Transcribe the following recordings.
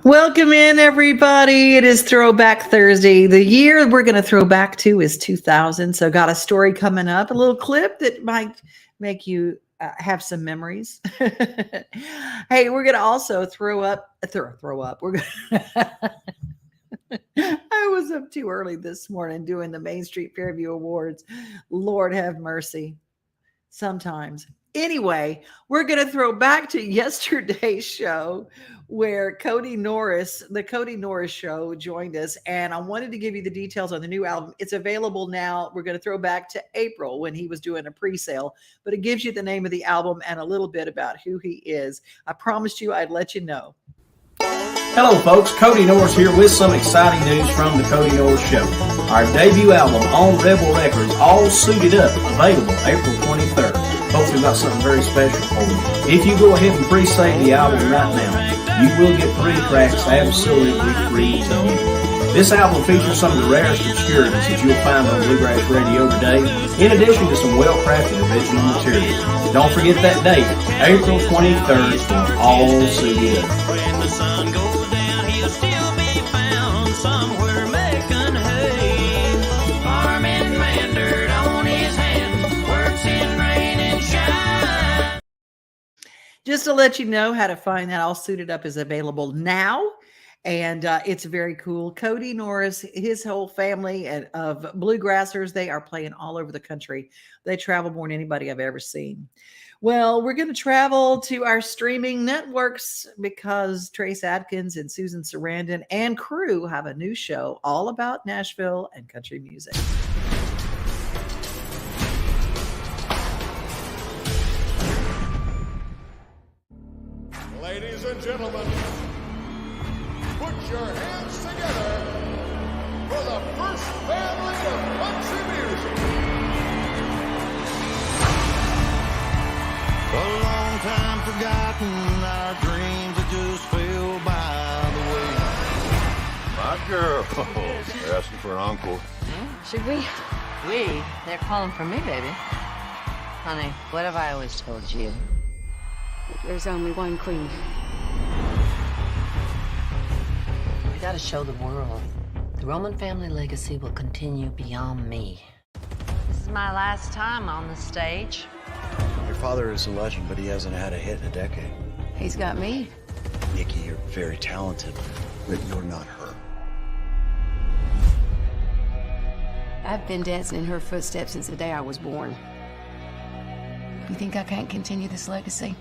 Welcome in, everybody. It is Throwback Thursday. The year we're going to throw back to is 2000. So got a story coming up, a little clip that might make you have some memories. Hey, we're going to also throw up. We're going I was up too early this morning doing the Main Street Fairview Awards. Lord have mercy. Sometimes. Anyway, we're going to throw back to yesterday's show where Cody Norris, the Cody Norris show, joined us. And I wanted to give you the details on the new album. It's available now. We're going to throw back to April when he was doing a pre-sale, but it gives you the name of the album and a little bit about who he is. I promised you I'd let you know. Hello folks, Cody Norris here with some exciting news from the Cody Norris Show. Our debut album on Rebel Records, All Suited Up, available April 23rd. Folks, we've got something very special for you. If you go ahead and pre-save the album right now, you will get 3 tracks absolutely free to you. This album features some of the rarest obscurities that you'll find on Bluegrass Radio today, in addition to some well-crafted original material. Don't forget that date, April 23rd, for All Suited Up. Just to let you know how to find that, All Suited Up is available now. And it's very cool. Cody Norris, his whole family of bluegrassers, they are playing all over the country. They travel more than anybody I've ever seen. Well, we're going to travel to our streaming networks because Trace Adkins and Susan Sarandon and crew have a new show all about Nashville and country music. Ladies and gentlemen, put your hands together for the first family of country music. A long time forgotten, our dreams are just fell by the way. My girl, they're asking for an encore. Should we? They're calling for me, baby. Honey, what have I always told you? There's only one queen. We gotta show the world. The Roman family legacy will continue beyond me. This is my last time on the stage. Your father is a legend, but he hasn't had a hit in a decade. He's got me. Nikki, you're very talented, but you're not her. I've been dancing in her footsteps since the day I was born. You think I can't continue this legacy?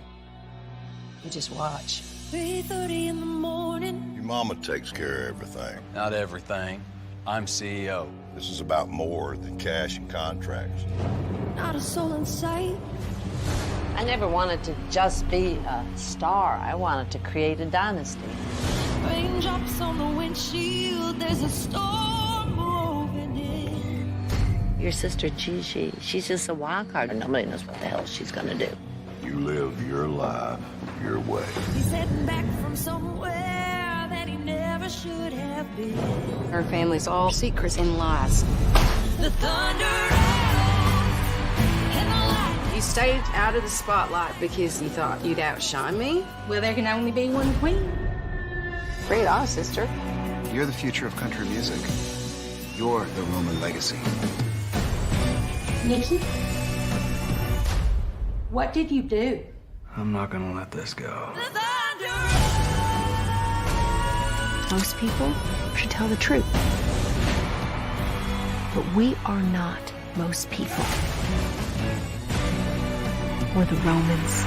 You just watch. 3:30 in the morning. Your mama takes care of everything. Not everything. I'm CEO. This is about more than cash and contracts. Not a soul in sight. I never wanted to just be a star. I wanted to create a dynasty. Raindrops on the windshield. There's a storm moving in. Your sister Gigi, she's just a wild card. And nobody knows what the hell she's gonna do. You live your life your way. He's heading back from somewhere that he never should have been. Her family's all secrets and lies. The thunder rattles and the lightning. You stayed out of the spotlight because you thought you'd outshine me? Well, there can only be one queen. Bring it on, sister. You're the future of country music. You're the Roman legacy. Nikki? What did you do? I'm not gonna let this go. The thunder. Most people should tell the truth. But we are not most people. We're the Romans.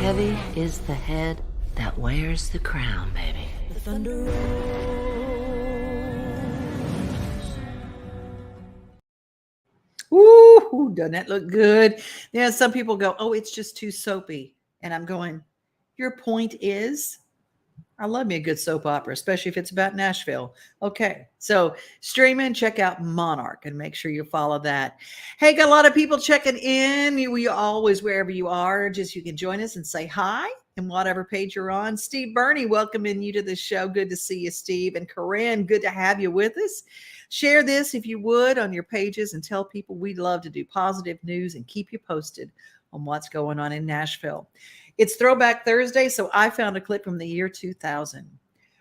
Heavy is the head that wears the crown, baby. The thunder rolls. Ooh, doesn't that look good? Yeah, some people go, oh, it's just too soapy. And I'm going, your point is? I love me a good soap opera, especially if it's about Nashville. Okay, so stream and check out Monarch and make sure you follow that. Hey, got a lot of people checking in. We always, wherever you are, just you can join us and say hi. in whatever page you're on. Steve Burney, welcoming you to the show. Good to see you, Steve. And Corinne, good to have you with us. Share this, if you would, on your pages and tell people we'd love to do positive news and keep you posted on what's going on in Nashville. It's Throwback Thursday, so I found a clip from the year 2000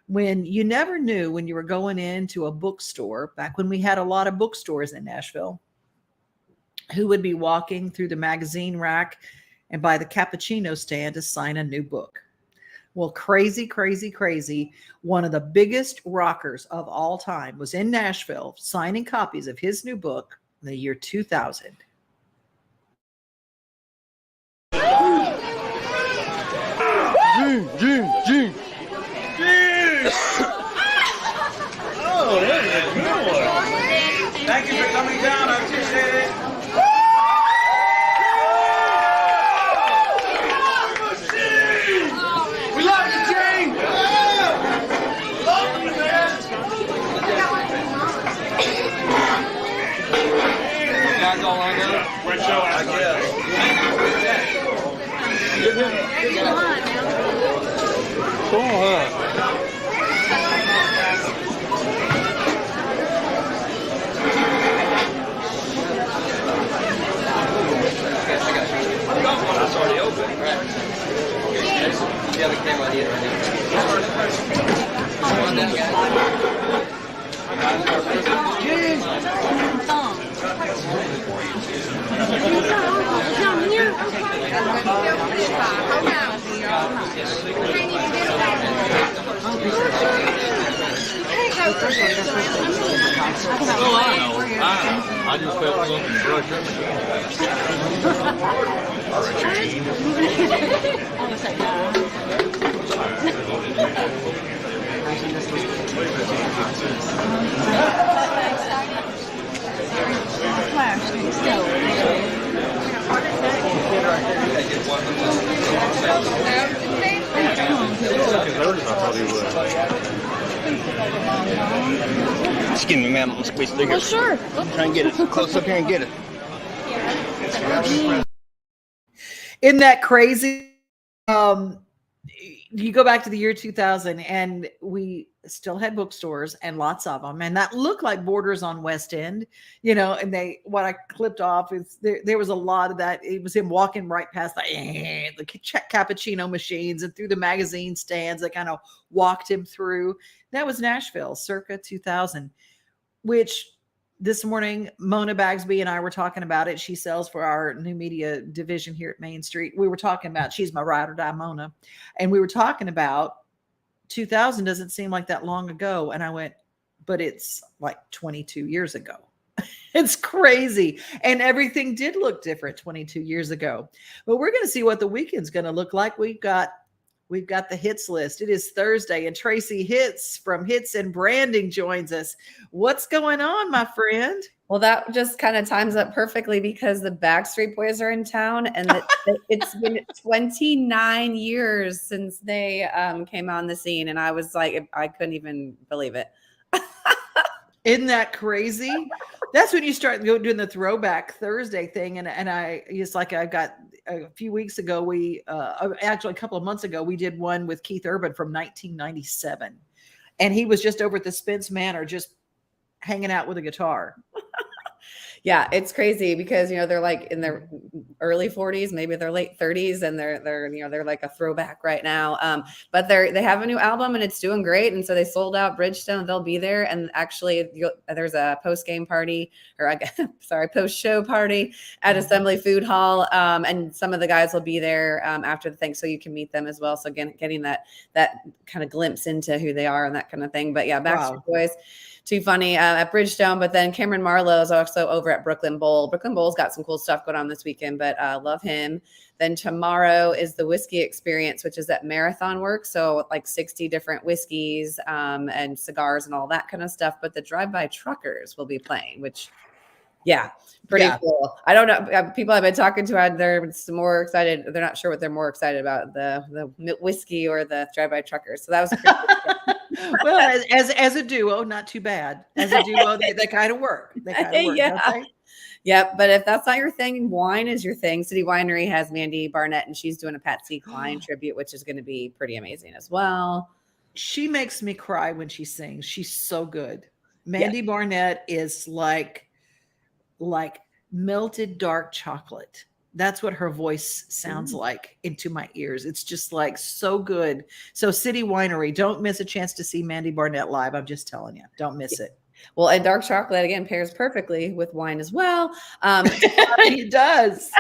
when you never knew when you were going into a bookstore, back when we had a lot of bookstores in Nashville, who would be walking through the magazine rack and by the cappuccino stand to sign a new book. Well, crazy, crazy, crazy. One of the biggest rockers of all time was in Nashville signing copies of his new book in the year 2000. Gene. Oh, that is a good one. Thank you for coming down. I appreciate it. We love you, Gene. Love you, man. That's all I know. Great show, I guess. Cool, huh? That's already open, right? You have a camera on you right Oh, I know. I just felt something brush up Excuse me, ma'am. I'm going to squeeze through here. Well, sure. Try and get it. Close up here and get it. Isn't that crazy? You go back to the year 2000 and we still had bookstores and lots of them, and that looked like Borders on West End, and what I clipped off is there was a lot of that. It was him walking right past the cappuccino machines and through the magazine stands that kind of walked him through. That was Nashville circa 2000, which this morning, Mona Bagsby and I were talking about it. She sells for our new media division here at Main Street. We were talking about, she's my ride or die Mona. And we were talking about 2000 doesn't seem like that long ago. And I went, but it's like 22 years ago. It's crazy. And everything did look different 22 years ago. But we're going to see what the weekend's going to look like. We've got the Hitz List. It is Thursday, and Tracie Hitz from Hitz and Branding joins us. What's going on, my friend? Well, that just kind of times up perfectly because the Backstreet Boys are in town, and it's been 29 years since they came on the scene, and I was like, I couldn't even believe it. Isn't that crazy? That's when you start doing the Throwback Thursday thing, and I got a few weeks ago, actually a couple of months ago, we did one with Keith Urban from 1997. And he was just over at the Spence Manor, just hanging out with a guitar. Yeah, it's crazy because, they're like in their early 40s, maybe their late 30s, and they're like a throwback right now. But they have a new album and it's doing great. And so they sold out Bridgestone. They'll be there. And actually there's a post-game party post-show party at Assembly Food Hall. And some of the guys will be there after the thing, so you can meet them as well. So again, getting that kind of glimpse into who they are and that kind of thing. But yeah, Backstreet Boys. Too funny at Bridgestone, but then Cameron Marlowe is also over at Brooklyn Bowl. Brooklyn Bowl's got some cool stuff going on this weekend, but love him. Then tomorrow is the Whiskey Experience, which is at Marathon Works. So like 60 different whiskeys and cigars and all that kind of stuff. But the Drive-By Truckers will be playing, which, pretty cool. I don't know. People I've been talking to, they're more excited. They're not sure what they're more excited about, the whiskey or the Drive-By Truckers. So that was pretty cool. Well, as a duo, not too bad. As a duo, they kind of work. They kind of work. Yeah. Don't they? Yep. But if that's not your thing, wine is your thing. City Winery has Mandy Barnett, and she's doing a Patsy Cline tribute, which is going to be pretty amazing as well. She makes me cry when she sings. She's so good. Mandy Barnett is like melted dark chocolate. That's what her voice sounds like into my ears. It's just like so good. So City Winery, don't miss a chance to see Mandy Barnett live. I'm just telling you, don't miss it. Well, and dark chocolate, again, pairs perfectly with wine as well. It does.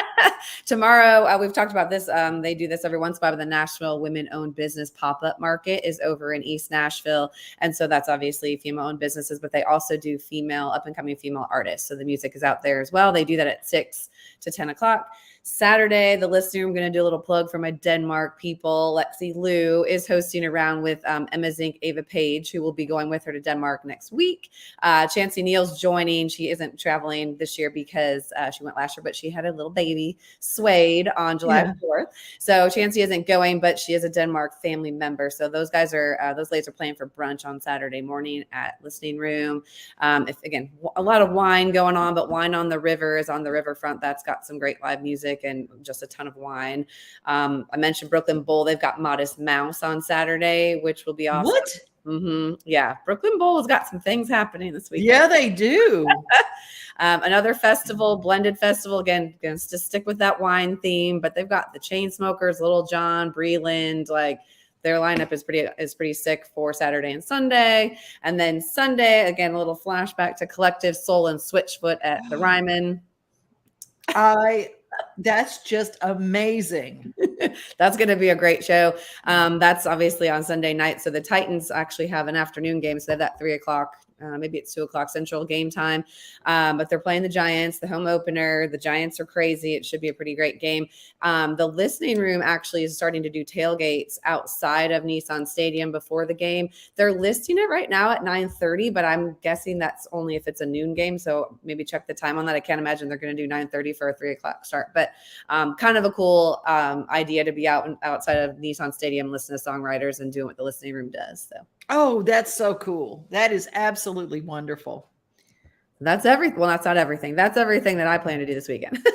Tomorrow, we've talked about this. They do this every once in a while, but the Nashville Women-Owned Business Pop-Up Market is over in East Nashville. And so that's obviously female-owned businesses, but they also do up-and-coming female artists. So the music is out there as well. They do that at 6 to 10 o'clock. Saturday, the listening room, going to do a little plug for my Denmark people. Lexi Liu is hosting around with Emma Zink, Ava Page, who will be going with her to Denmark next week. Chancey Neal's joining. She isn't traveling this year because she went last year, but she had a little baby, Suede, on July 4th. So Chancey isn't going, but she is a Denmark family member. So those ladies are playing for brunch on Saturday morning at listening room. Again, a lot of wine going on, but Wine on the River is on the riverfront. That's got some great live music and just a ton of wine. I mentioned Brooklyn Bowl. They've got Modest Mouse on Saturday, which will be awesome. What? Mm-hmm. Yeah. Brooklyn Bowl has got some things happening this week. Yeah, they do. Another festival, blended festival. Again, going to stick with that wine theme, but they've got the Chainsmokers, Little John, Breland, like their lineup is pretty sick for Saturday and Sunday. And then Sunday, again, a little flashback to Collective Soul and Switchfoot at the Ryman. That's just amazing. That's going to be a great show. That's obviously on Sunday night. So the Titans actually have an afternoon game. So they have that 3 o'clock. Maybe it's 2 o'clock Central game time. But they're playing the Giants, the home opener. The Giants are crazy. It should be a pretty great game. The listening room actually is starting to do tailgates outside of Nissan Stadium before the game. They're listing it right now at 9:30, but I'm guessing that's only if it's a noon game. So maybe check the time on that. I can't imagine they're going to do 9:30 for a 3 o'clock start. But kind of a cool idea to be outside of Nissan Stadium, listen to songwriters and doing what the listening room does. So. Oh, that's so cool. That is absolutely wonderful. That's everything. Well, that's not everything. That's everything that I plan to do this weekend.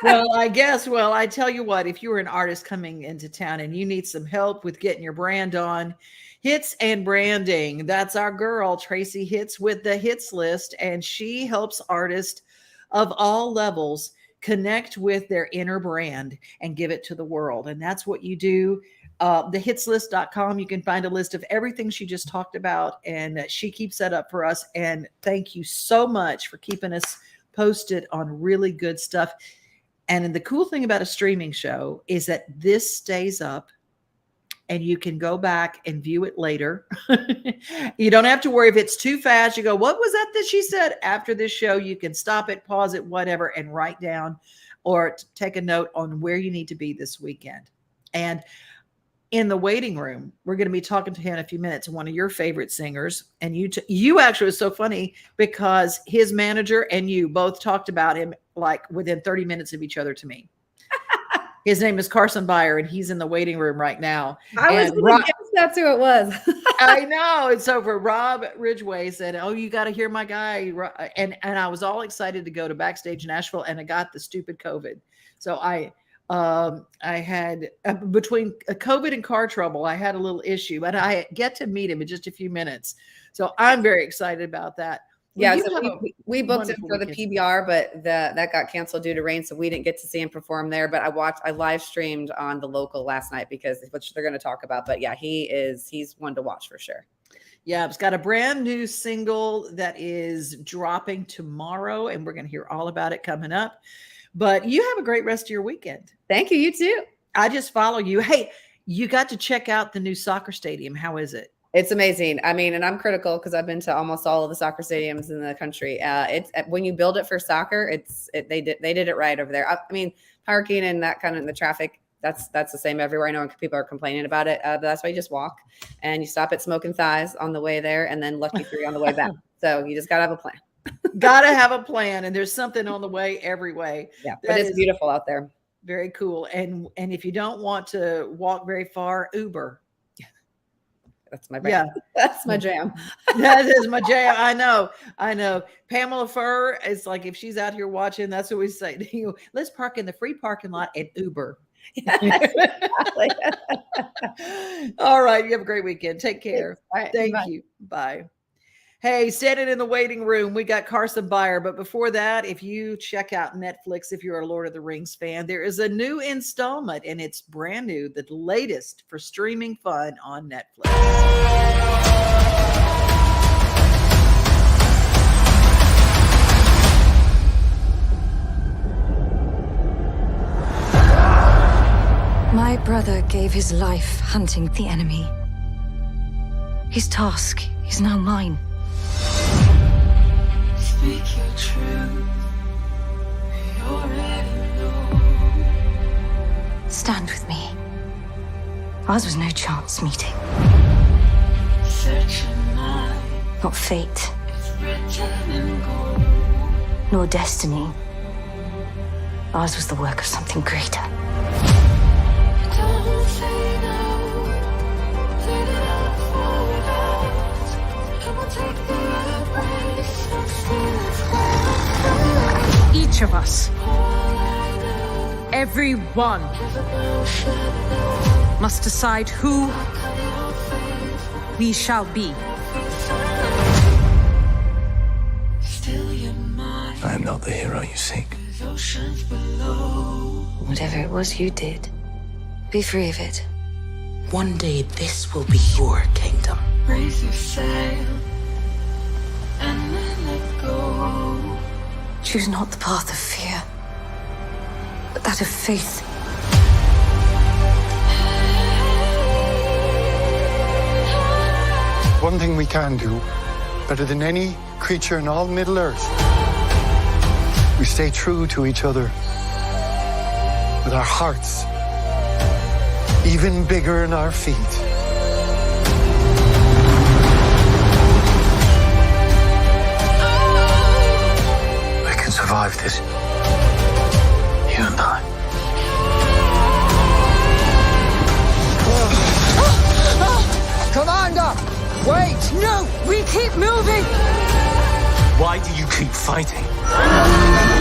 I tell you what, if you're an artist coming into town and you need some help with getting your brand on, Hitz and branding, that's our girl, Tracie Hitz with the Hitz List. And she helps artists of all levels connect with their inner brand and give it to the world. And that's what you do. The hitzlist.com, you can find a list of everything she just talked about, and she keeps that up for us. And thank you so much for keeping us posted on really good stuff. And the cool thing about a streaming show is that this stays up and you can go back and view it later. You don't have to worry if it's too fast. You go, what was that she said? After this show, you can stop it, pause it, whatever, and write down or take a note on where you need to be this weekend. And in the waiting room, we're going to be talking to him in a few minutes, one of your favorite singers. And you actually was so funny because his manager and you both talked about him like within 30 minutes of each other to me. His name is Carson Beyer, and he's in the waiting room right now. I was going to guess that's who it was. I know. It's over. Rob Ridgway said, oh, you got to hear my guy. And I was all excited to go to Backstage Nashville, and I got the stupid COVID. So I had between COVID and car trouble, I had a little issue, but I get to meet him in just a few minutes. So I'm very excited about that. Yeah, so we booked it for the PBR, but that got canceled due to rain, so we didn't get to see him perform there. But I live streamed on the local last night which they're going to talk about. But yeah, he's one to watch for sure. Yeah, it's got a brand new single that is dropping tomorrow, and we're going to hear all about it coming up. But you have a great rest of your weekend. Thank you. You too. I just follow you. Hey, you got to check out the new soccer stadium. How is it? It's amazing. I mean, and I'm critical because I've been to almost all of the soccer stadiums in the country. It's when you build it for soccer, they did it right over there. I mean, parking and that kind of the traffic, that's the same everywhere. I know people are complaining about it, but that's why you just walk and you stop at Smoking Thighs on the way there, and then Lucky 3 on the way back. So you just gotta have a plan. Gotta have a plan, and there's something on the way every way. Yeah, but it's beautiful out there. Very cool. And if you don't want to walk very far, Uber. that's my Yeah. that's my jam. That is my jam. I know. Pamela Furr is like, if she's out here watching, that's what we say to you. Let's park in the free parking lot and Uber. Yes, exactly. All right. You have a great weekend. Take care. All right, Thank bye. you. Bye. Hey, standing in the waiting room, we got Carson Beyer. But before that, if you check out Netflix, if you're a Lord of the Rings fan, there is a new installment and it's brand new, the latest for streaming fun on Netflix. My brother gave his life hunting the enemy. His task is now mine. Speak your truth. You already know. Stand with me. Ours was no chance meeting. Not fate. Nor destiny. Ours was the work of something greater. Each of us, everyone, must decide who we shall be. I am not the hero you seek. Whatever it was you did, be free of it. One day this will be your kingdom. Raise your sail and then let go. Choose not the path of fear, but that of faith. One thing we can do, better than any creature in all Middle Earth, we stay true to each other with our hearts even bigger in our feet. We can survive this. You and I. Commander! Wait! No! We keep moving! Why do you keep fighting?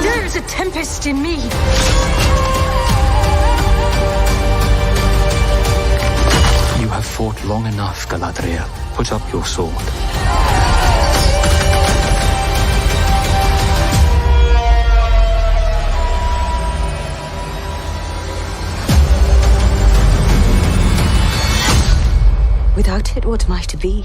There is a tempest in me. You have fought long enough, Galadriel. Put up your sword. Without it, what am I to be?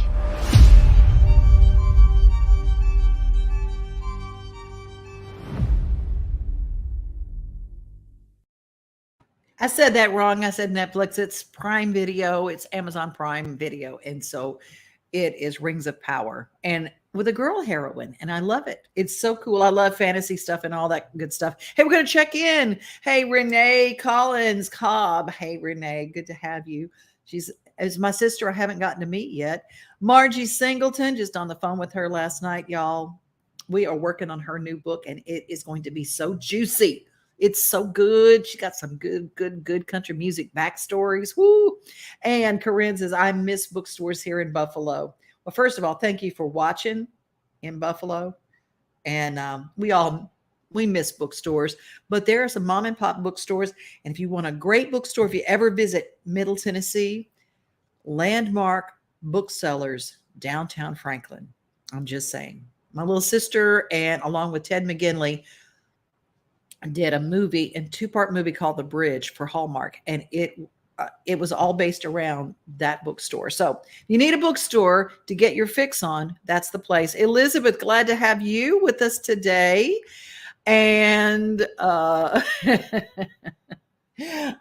I said that wrong. I said Netflix. It's Prime Video. It's Amazon Prime Video. And so it is Rings of Power and with a girl heroine. And I love it. It's so cool. I love fantasy stuff and all that good stuff. Hey, we're going to check in. Hey, Renee Collins Cobb. Hey, Renee, good to have you. She's my sister I haven't gotten to meet yet. Margie Singleton, just on the phone with her last night, y'all. We are working on her new book and it is going to be so juicy. It's so good. She got some good country music backstories. Woo. And Corinne says, I miss bookstores here in Buffalo. Well, first of all, thank you for watching in Buffalo. And we miss bookstores, but there are some mom and pop bookstores. And if you want a great bookstore, if you ever visit Middle Tennessee, Landmark Booksellers, downtown Franklin. I'm just saying. My little sister and along with Ted McGinley did a movie, a two-part movie called The Bridge for Hallmark, and it was all based around that bookstore. So you need a bookstore to get your fix on. That's the place. Elizabeth, glad to have you with us today. And I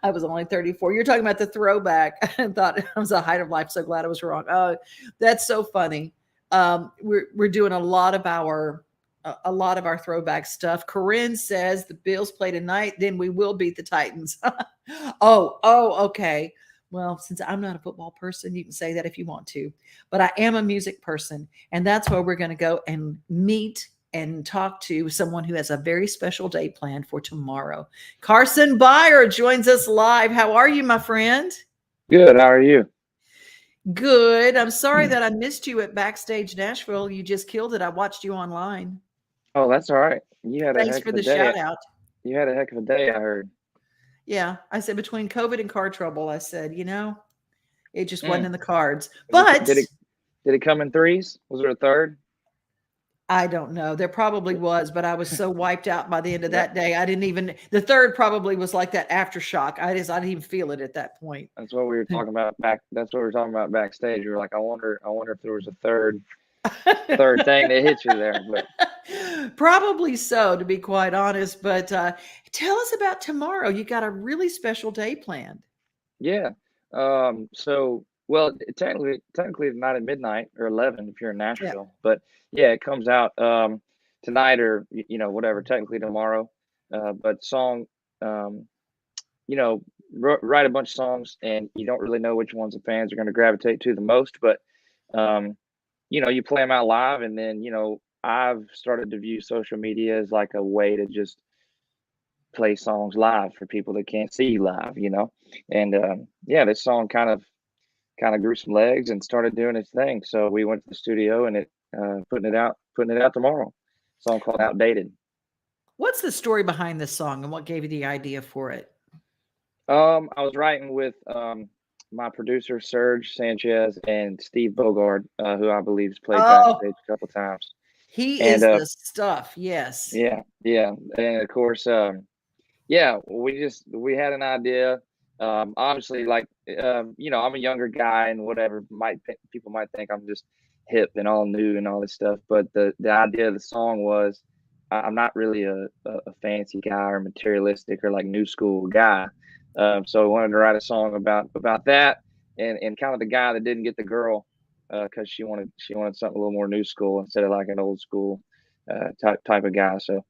was only 34. You're talking about the throwback. I thought I was the height of life. So glad I was wrong. Oh, that's so funny. We're doing a lot of our throwback stuff. Corinne says the Bills play tonight, then we will beat the Titans. Okay. Well, since I'm not a football person, you can say that if you want to, but I am a music person. And that's where we're going to go and meet and talk to someone who has a very special day planned for tomorrow. Carson Beyer joins us live. How are you, my friend? Good. How are you? Good. I'm sorry that I missed you at Backstage Nashville. You just killed it. I watched you online. Oh, that's all right. You had a Thanks heck for of a the day. shout out. You had a heck of a day, I heard. Yeah. I said between COVID and car trouble, I said, it just wasn't in the Mm. cards. But Did it come in threes? Was there a third? I don't know. There probably was, but I was so wiped out by the end of Yeah. that day. I didn't even, the third probably was like that aftershock. I didn't even feel it at that point. That's what we were talking about That's what we were talking about backstage. We were like, I wonder if there was a third thing that hit you there. But Probably so, to be quite honest. But tell us about tomorrow. You got a really special day planned. yeah. So well, technically tonight at midnight or 11 if you're in Nashville. But yeah, it comes out tonight or whatever. Technically tomorrow. But song, write a bunch of songs, and you don't really know which ones the fans are going to gravitate to the most. But you play them out live, and then I've started to view social media as like a way to just play songs live for people that can't see you live, and this song kind of grew some legs and started doing its thing. So we went to the studio and putting it out tomorrow. Song called Outdated. What's the story behind this song and what gave you the idea for it? I was writing with my producer Serge Sanchez and Steve Bogard, who I believe has played backstage a couple times. He is the stuff. Yes. Yeah. And of course, we had an idea. Obviously, I'm a younger guy and whatever. People might think I'm just hip and all new and all this stuff. But the idea of the song was, I'm not really a fancy guy or materialistic or like new school guy. So I wanted to write a song about that and kind of the guy that didn't get the girl because she wanted something a little more new school instead of like an old school type of guy. So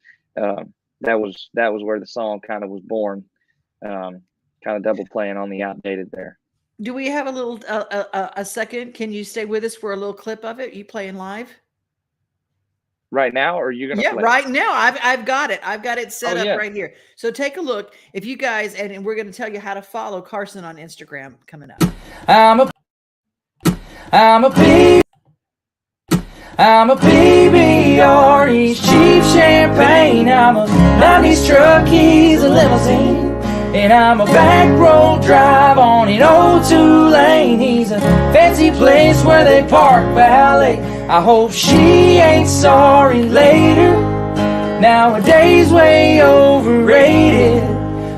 that was where the song kind of was born. Kind of double playing on the outdated there. Do we have a little a second? Can you stay with us for a little clip of it? You playing live right now, or are you gonna play right now? I've got it. I've got it set up yeah. right here. So take a look. If you guys and we're going to tell you how to follow Carson on Instagram coming up. I'm a PBR, he's cheap champagne. I'm a 90s truck, he's a limousine. And I'm a back road drive on an old 2-lane. He's a fancy place where they park valet. I hope she ain't sorry later. Nowadays way overrated.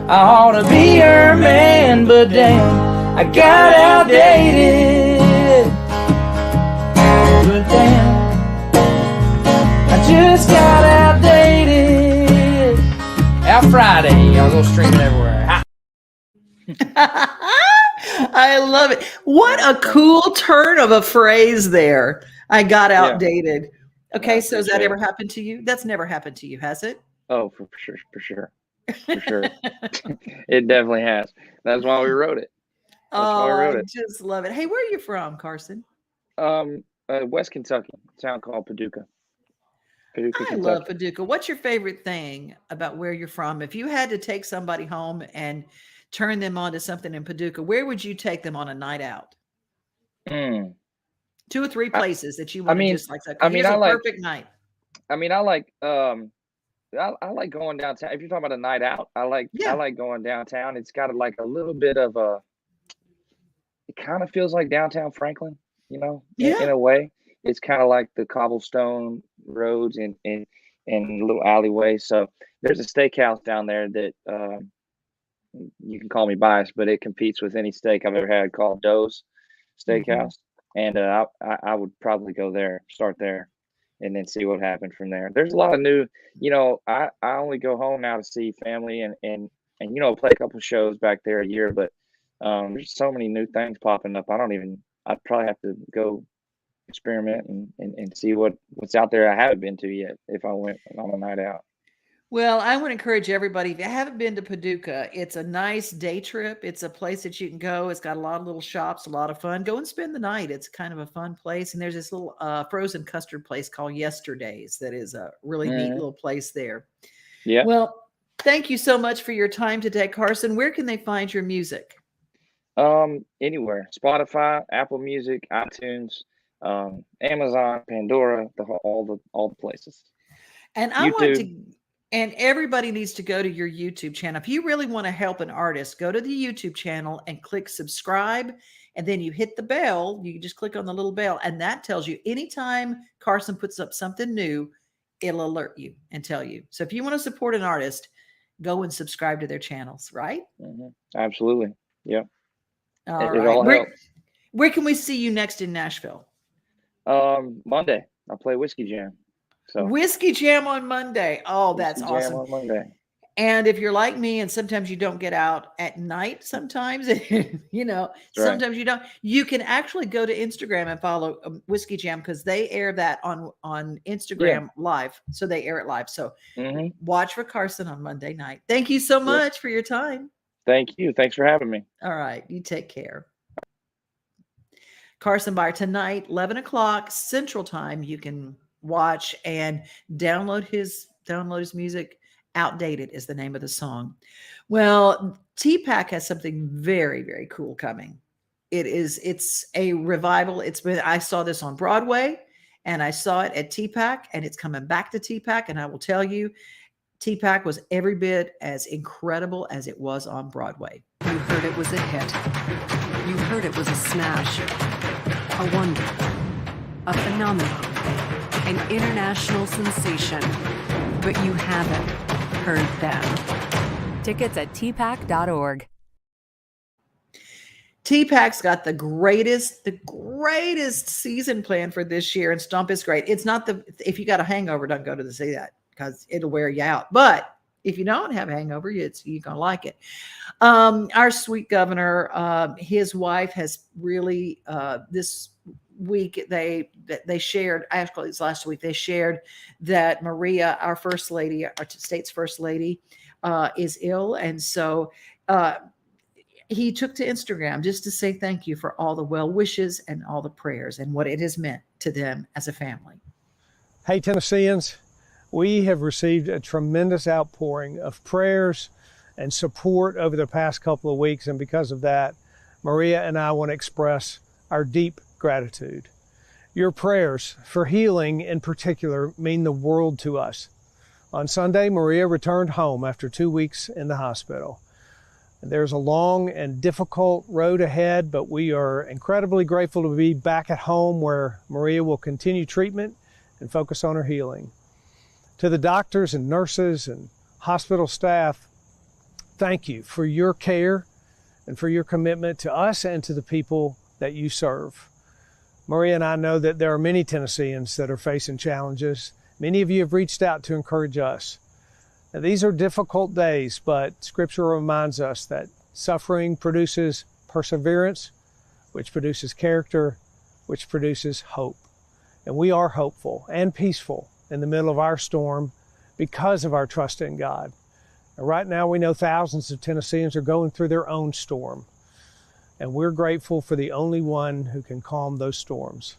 I ought to be her man, but damn, I got outdated. But damn, I just got outdated. Out Friday, y'all go streaming everywhere. I love it. What a cool turn of a phrase there. I got outdated. Okay, so has that ever happened to you? That's never happened to you, has it? Oh, for sure. It definitely has. That's why we wrote it. I just love it. Hey, where are you from, Carson? West Kentucky, a town called Paducah. I love Paducah. What's your favorite thing about where you're from? If you had to take somebody home and turn them on to something in Paducah, where would you take them on a night out? 2 or 3 places that you want to just like that. I like perfect night. I like going downtown. If you're talking about a night out, I like going downtown. It's got like a little bit of it kind of feels like downtown Franklin, in a way. It's kind of like the cobblestone roads and little alleyways. So there's a steakhouse down there that you can call me biased, but it competes with any steak I've ever had called Doe's Steakhouse. And I would probably go there, start there, and then see what happened from there. There's a lot of new, I only go home now to see family and play a couple shows back there a year, but there's so many new things popping up. I'd probably have to go experiment and see what's out there I haven't been to yet if I went on a night out. Well, I would encourage everybody, if you haven't been to Paducah, it's a nice day trip. It's a place that you can go. It's got a lot of little shops, a lot of fun. Go and spend the night. It's kind of a fun place. And there's this little frozen custard place called Yesterdays that is a really neat little place there. Yeah. Well, thank you so much for your time today, Carson. Where can they find your music? Anywhere. Spotify, Apple Music, iTunes, Amazon, Pandora, all the places. And I want YouTube. to, and everybody needs to go to your YouTube channel. If you really want to help an artist, go to the YouTube channel and click subscribe. And then you hit the bell. You just click on the little bell, and that tells you anytime Carson puts up something new, it'll alert you and tell you. So if you want to support an artist, go and subscribe to their channels, right? Absolutely. Yep. All It right. all helps. Where can we see you next in Nashville? Monday. I'll play Whiskey Jam. So Whiskey Jam on Monday. Oh, that's Whiskey Jam awesome. on Monday. And if you're like me, and sometimes you don't get out at night, sometimes, sometimes you don't, you can actually go to Instagram and follow Whiskey Jam, because they air that on Instagram live. So they air it live. So watch for Carson on Monday night. Thank you so much for your time. Thank you. Thanks for having me. All right. You take care. Carson Beyer tonight, 11 o'clock Central Time. You can watch and download his music. Outdated is the name of the song. Well, TPAC has something very, very cool coming. It's a revival. I saw this on Broadway, and I saw it at TPAC, and it's coming back to TPAC. And I will tell you, TPAC was every bit as incredible as it was on Broadway. You heard it was a hit. You heard it was a smash. A wonder. A phenomenon. An international sensation. But you haven't heard them. Tickets at tpac.org. TPAC's got the greatest season plan for this year, and Stomp is great. It's not if you got a hangover, don't go to see that, because it'll wear you out. But if you don't have a hangover, you're gonna like it. Our sweet governor, his wife has really this week they shared, actually it's last week, they shared that Maria, our first lady, our state's first lady, is ill. And so he took to Instagram just to say thank you for all the well wishes and all the prayers and what it has meant to them as a family. Hey, Tennesseans, we have received a tremendous outpouring of prayers and support over the past couple of weeks. And because of that, Maria and I want to express our deep gratitude. Your prayers for healing in particular mean the world to us. On Sunday, Maria returned home after 2 weeks in the hospital. There's a long and difficult road ahead, but we are incredibly grateful to be back at home where Maria will continue treatment and focus on her healing. To the doctors and nurses and hospital staff, thank you for your care and for your commitment to us and to the people that you serve. Maria and I know that there are many Tennesseans that are facing challenges. Many of you have reached out to encourage us. Now, these are difficult days, but Scripture reminds us that suffering produces perseverance, which produces character, which produces hope. And we are hopeful and peaceful in the middle of our storm because of our trust in God. And right now, we know thousands of Tennesseans are going through their own storm. And we're grateful for the only one who can calm those storms.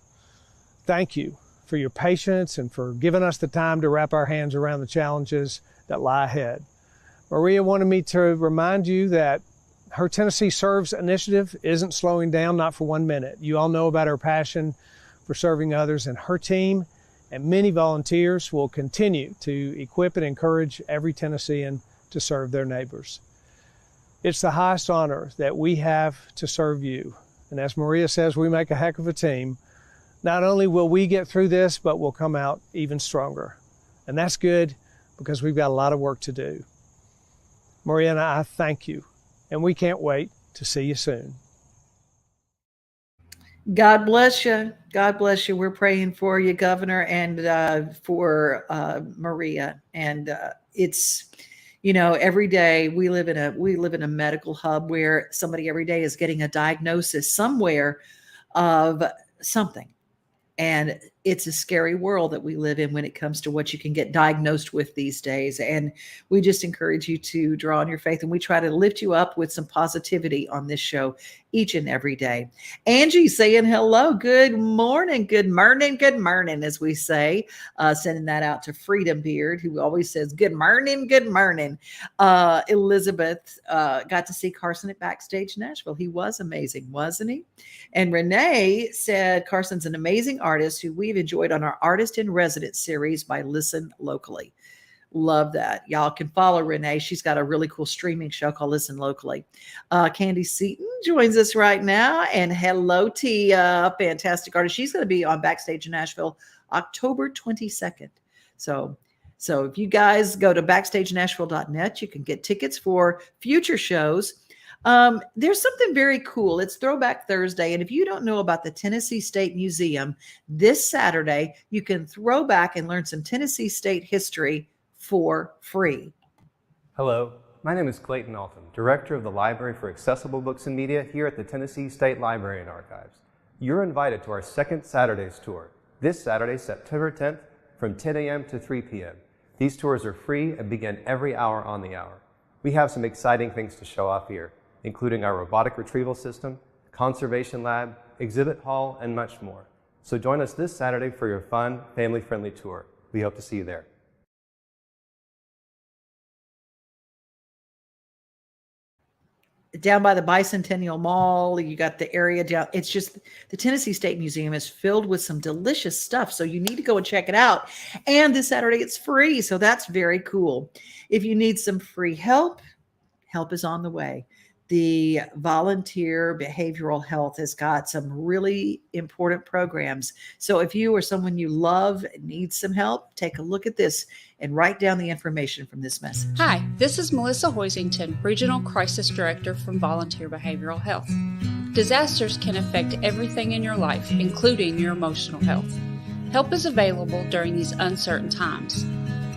Thank you for your patience and for giving us the time to wrap our hands around the challenges that lie ahead. Maria wanted me to remind you that her Tennessee Serves initiative isn't slowing down, not for 1 minute. You all know about her passion for serving others, and her team and many volunteers will continue to equip and encourage every Tennessean to serve their neighbors. It's the highest honor that we have to serve you. And as Maria says, we make a heck of a team. Not only will we get through this, but we'll come out even stronger. And that's good because we've got a lot of work to do. Maria and I thank you, and we can't wait to see you soon. God bless you. God bless you. We're praying for you, Governor, and for Maria. And it's, every day we live in a medical hub where somebody every day is getting a diagnosis somewhere of something. And it's a scary world that we live in when it comes to what you can get diagnosed with these days. And we just encourage you to draw on your faith, and we try to lift you up with some positivity on this show each and every day. Angie saying hello. Good morning. Good morning. Good morning, as we say, sending that out to Freedom Beard, who always says, good morning. Good morning. Elizabeth got to see Carson at Backstage Nashville. He was amazing, wasn't he? And Renee said Carson's an amazing artist who we've enjoyed on our Artist in Residence series by Listen Locally. Love that. Y'all can follow Renee. She's got a really cool streaming show called Listen Locally. Candy Seaton joins us right now. And hello, Tia, fantastic artist. She's going to be on Backstage in Nashville October 22nd. So if you guys go to BackstageNashville.net, you can get tickets for future shows. There's something very cool. It's Throwback Thursday. And if you don't know about the Tennessee State Museum, this Saturday, you can throw back and learn some Tennessee State history for free. Hello, my name is Clayton Alton, Director of the Library for Accessible Books and Media here at the Tennessee State Library and Archives. You're invited to our second Saturdays tour, this Saturday, September 10th, from 10 a.m. to 3 p.m. These tours are free and begin every hour on the hour. We have some exciting things to show off here, including our robotic retrieval system, conservation lab, exhibit hall, and much more. So join us this Saturday for your fun, family-friendly tour. We hope to see you there. Down by the Bicentennial Mall, you got the area down. It's just the Tennessee State Museum is filled with some delicious stuff. So you need to go and check it out. And this Saturday it's free. So that's very cool. If you need some free help, help is on the way. The Volunteer Behavioral Health has got some really important programs. So if you or someone you love needs some help, take a look at this and write down the information from this message. Hi, this is Melissa Hoisington, Regional Crisis Director from Volunteer Behavioral Health. Disasters can affect everything in your life, including your emotional health. Help is available during these uncertain times.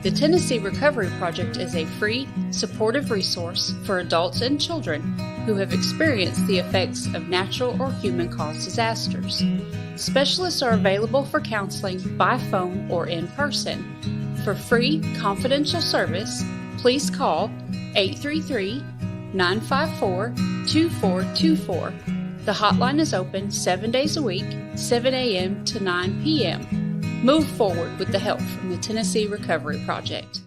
The Tennessee Recovery Project is a free, supportive resource for adults and children who have experienced the effects of natural or human-caused disasters. Specialists are available for counseling by phone or in person. For free, confidential service, please call 833-954-2424. The hotline is open 7 days a week, 7 a.m. to 9 p.m. Move forward with the help from the Tennessee Recovery Project.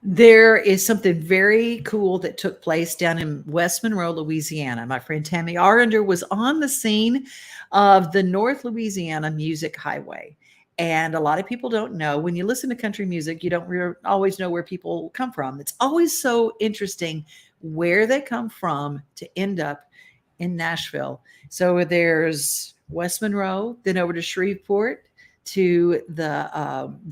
There is something very cool that took place down in West Monroe, Louisiana. My friend Tammy Arender was on the scene of the North Louisiana Music Highway. And a lot of people don't know, when you listen to country music, you don't always know where people come from. It's always so interesting where they come from to end up in Nashville. So there's West Monroe, then over to Shreveport, to the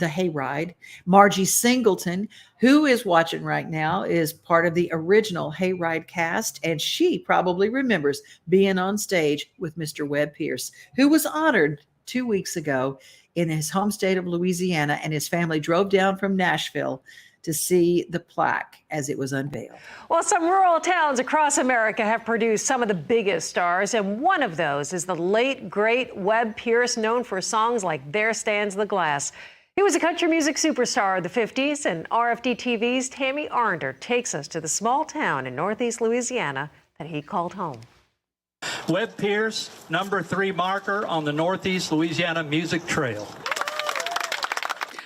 Hayride. Margie Singleton, who is watching right now, is part of the original Hayride cast, and she probably remembers being on stage with Mr. Webb Pierce, who was honored 2 weeks ago in his home state of Louisiana, and his family drove down from Nashville to see the plaque as it was unveiled. Well, some rural towns across America have produced some of the biggest stars, and one of those is the late, great Webb Pierce, known for songs like There Stands the Glass. He was a country music superstar of the 50s, and RFD TV's Tammy Arender takes us to the small town in northeast Louisiana that he called home. Webb Pierce, number 3 marker on the Northeast Louisiana Music Trail.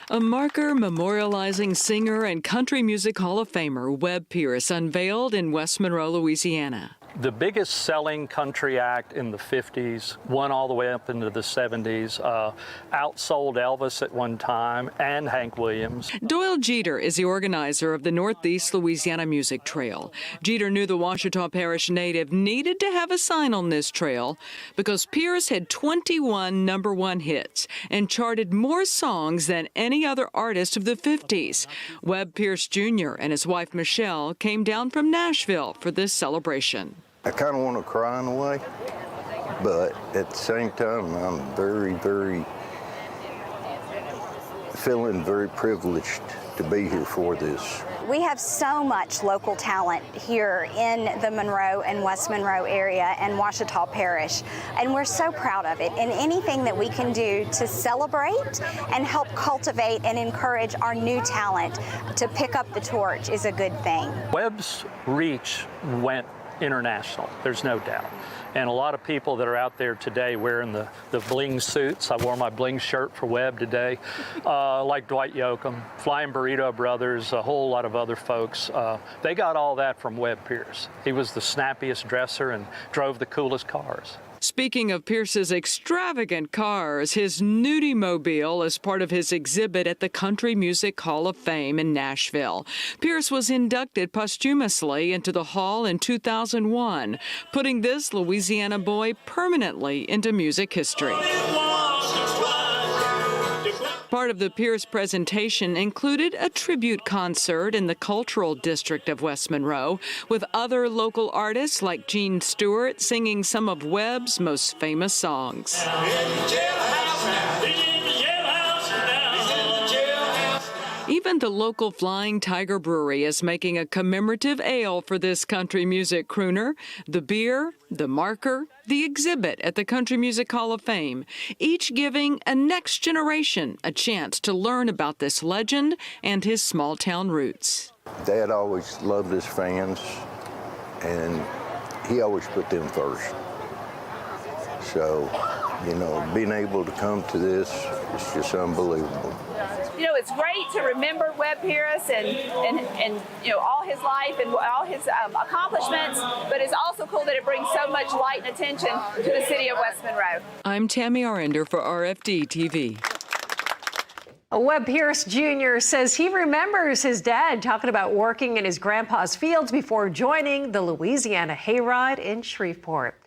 A marker memorializing singer and country music Hall of Famer Webb Pierce unveiled in West Monroe, Louisiana. The biggest selling country act in the 50s, one all the way up into the 70s, outsold Elvis at one time and Hank Williams. Doyle Jeter is the organizer of the Northeast Louisiana Music Trail. Jeter knew the Ouachita Parish native needed to have a sign on this trail because Pierce had 21 #1 hits and charted more songs than any other artist of the 50s. Webb Pierce Jr. and his wife Michelle came down from Nashville for this celebration. I kind of want to cry in a way, but at the same time, I'm very, very feeling very privileged to be here for this. We have so much local talent here in the Monroe and West Monroe area and Ouachita Parish, and we're so proud of it. And anything that we can do to celebrate and help cultivate and encourage our new talent to pick up the torch is a good thing. Webb's reach went international, there's no doubt. And a lot of people that are out there today wearing the bling suits. I wore my bling shirt for Webb today, like Dwight Yoakam, Flying Burrito Brothers, a whole lot of other folks. They got all that from Webb Pierce. He was the snappiest dresser and drove the coolest cars. Speaking of Pierce's extravagant cars, his Nudie Mobile is part of his exhibit at the Country Music Hall of Fame in Nashville. Pierce was inducted posthumously into the hall in 2001, putting this Louisiana boy permanently into music history. Part of the Pierce presentation included a tribute concert in the Cultural District of West Monroe, with other local artists like Gene Stewart singing some of Webb's most famous songs. Even the local Flying Tiger Brewery is making a commemorative ale for this country music crooner. The beer, the marker, the exhibit at the Country Music Hall of Fame, each giving a next generation a chance to learn about this legend and his small-town roots. Dad always loved his fans, and he always put them first. So, you know, being able to come to this is just unbelievable. You know, it's great to remember Webb Pierce and you know, all his life and all his accomplishments, but it's also cool that it brings so much light and attention to the city of West Monroe. I'm Tammy Arender for RFD TV. Webb Pierce Jr. says he remembers his dad talking about working in his grandpa's fields before joining the Louisiana Hayride in Shreveport.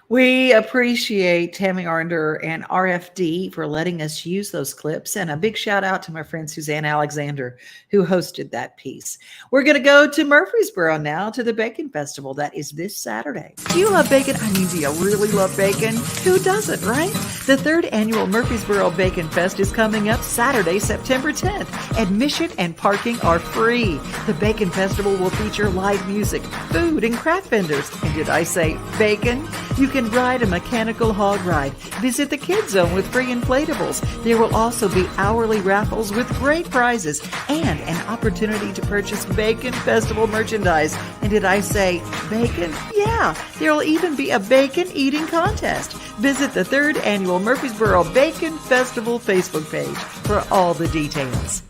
We appreciate Tammy Arnder and RFD for letting us use those clips. And a big shout out to my friend Suzanne Alexander, who hosted that piece. We're going to go to Murfreesboro now to the Bacon Festival. That is this Saturday. Do you love bacon? I mean, do you really love bacon? Who doesn't, right? The third annual Murfreesboro Bacon Fest is coming up Saturday, September 10th. Admission and parking are free. The Bacon Festival will feature live music, food, and craft vendors. And did I say bacon? You can ride a mechanical hog ride. Visit the Kids Zone with free inflatables. There will also be hourly raffles with great prizes and an opportunity to purchase Bacon Festival merchandise. And did I say bacon? Yeah, there will even be a bacon eating contest. Visit the third annual Murfreesboro Bacon Festival Facebook page for all the details.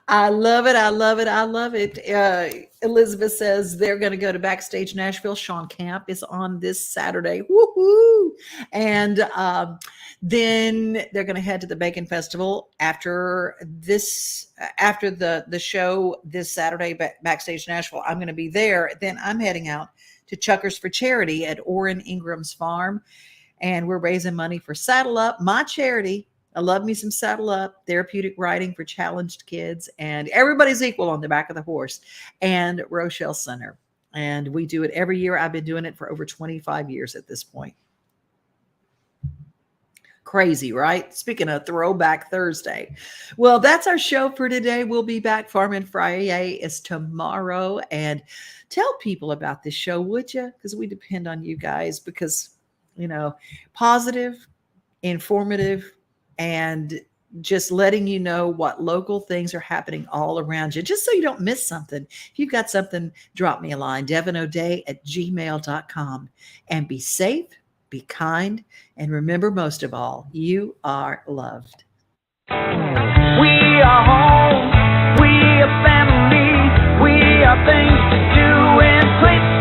I love it. I love it. I love it. Elizabeth says they're going to go to Backstage Nashville. Sean Camp is on this Saturday. Woohoo! And then they're going to head to the Bacon Festival after the show this Saturday, Backstage Nashville. I'm going to be there. Then I'm heading out to Chuckers for Charity at Orrin Ingram's farm. And we're raising money for Saddle Up, my charity. I love me some Saddle Up, therapeutic riding for challenged kids, and Everybody's Equal on the Back of the Horse, and Rochelle Center. And we do it every year. I've been doing it for over 25 years at this point. Crazy, right? Speaking of Throwback Thursday. Well, that's our show for today. We'll be back. Farming Friday is tomorrow. And tell people about this show, would you? Because we depend on you guys because, you know, positive, informative, and just letting you know what local things are happening all around you, just so you don't miss something. If you've got something, drop me a line, devinoday@gmail.com. And be safe, be kind, and remember, most of all, you are loved. We are home, we are family, we are things to do and places